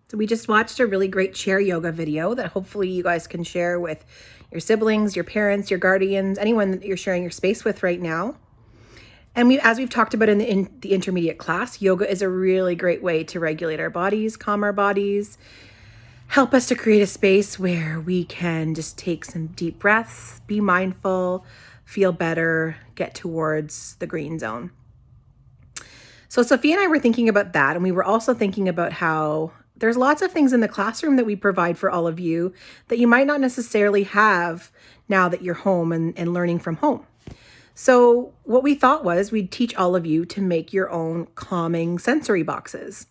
So we just watched a really great chair yoga video that hopefully you guys can share with your siblings, your parents, your guardians, anyone that you're sharing your space with right now. And as we've talked about in the intermediate class, yoga is a really great way to regulate our bodies, calm our bodies, help us to create a space where we can just take some deep breaths, be mindful, feel better, get towards the green zone. So Sophia and I were thinking about that, and we were also thinking about how there's lots of things in the classroom that we provide for all of you that you might not necessarily have now that you're home and learning from home. So what we thought was we'd teach all of you to make your own calming sensory boxes.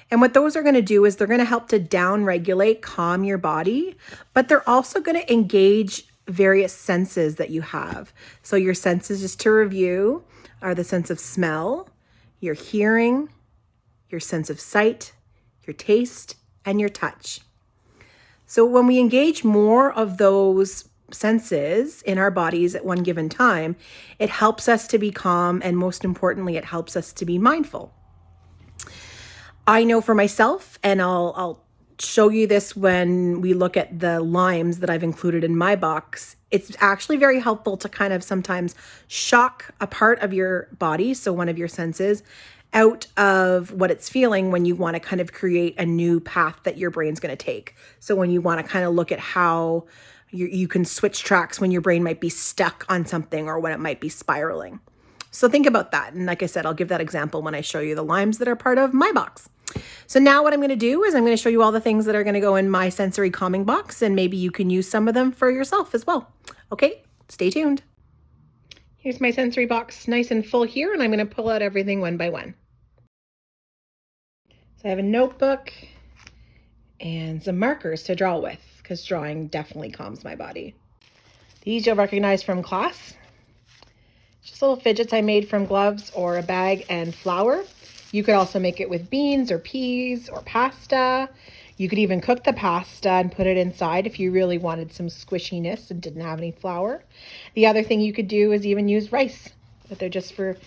And what those are going to do is they're going to help to down-regulate, calm your body, but they're also going to engage various senses that you have. So your senses, just to review, are the sense of smell, your hearing, your sense of sight, your taste, and your touch. So when we engage more of those senses in our bodies at one given time, it helps us to be calm, and most importantly, it helps us to be mindful. I know for myself, and I'll show you this when we look at the limes that I've included in my box, it's actually very helpful to kind of sometimes shock a part of your body, so one of your senses, out of what it's feeling when you want to kind of create a new path that your brain's going to take. So when you want to kind of look at how you can switch tracks when your brain might be stuck on something or when it might be spiraling. So think about that. And like I said, I'll give that example when I show you the limes that are part of my box. So now what I'm going to do is I'm going to show you all the things that are going to go in my sensory calming box, and maybe you can use some of them for yourself as well. Okay, stay tuned. Here's my sensory box nice and full here, and I'm going to pull out everything one by one. So I have a notebook and some markers to draw with, because drawing definitely calms my body. These you'll recognize from class. Just little fidgets I made from gloves or a bag and flour. You could also make it with beans or peas or pasta. You could even cook the pasta and put it inside if you really wanted some squishiness and didn't have any flour. The other thing you could do is even use rice, but they're just for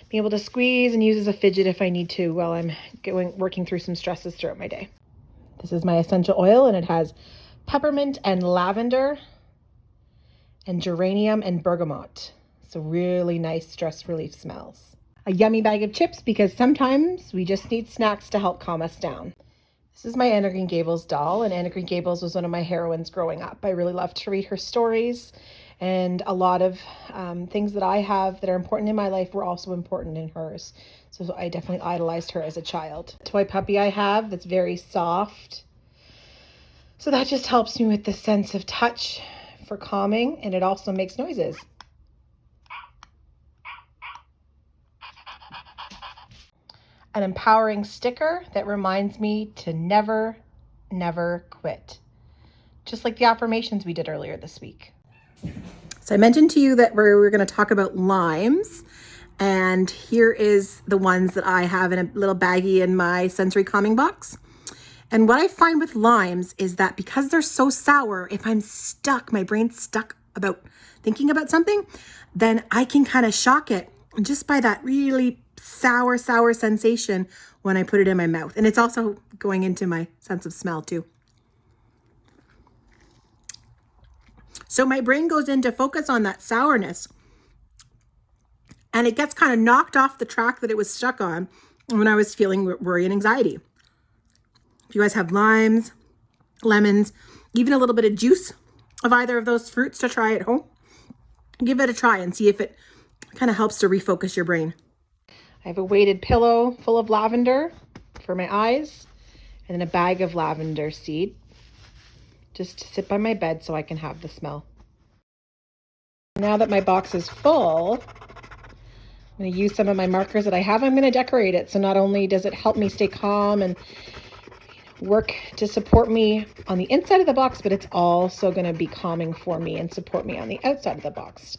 being able to squeeze and use as a fidget if I need to while I'm working through some stresses throughout my day. This is my essential oil, and it has peppermint and lavender and geranium and bergamot. So really nice stress relief smells. A yummy bag of chips, because sometimes we just need snacks to help calm us down. This is my Anna Green Gables doll, and Anna Green Gables was one of my heroines growing up. I really loved to read her stories, and a lot of things that I have that are important in my life were also important in hers. So I definitely idolized her as a child. Toy puppy I have that's very soft. So that just helps me with the sense of touch for calming, and it also makes noises. An empowering sticker that reminds me to never, never quit. Just like the affirmations we did earlier this week. So I mentioned to you that we're going to talk about limes, and here is the ones that I have in a little baggie in my sensory calming box. And what I find with limes is that because they're so sour, if I'm stuck, my brain's stuck about thinking about something, then I can kind of shock it just by that really sour sensation when I put it in my mouth. And it's also going into my sense of smell too. So my brain goes into focus on that sourness, and it gets kind of knocked off the track that it was stuck on when I was feeling worry and anxiety. If you guys have limes, lemons, even a little bit of juice of either of those fruits to try at home, give it a try and see if it kind of helps to refocus your brain. I have a weighted pillow full of lavender for my eyes, and then a bag of lavender seed just to sit by my bed so I can have the smell. Now that my box is full, I'm going to use some of my markers that I have. I'm going to decorate it. So not only does it help me stay calm and work to support me on the inside of the box, but it's also going to be calming for me and support me on the outside of the box.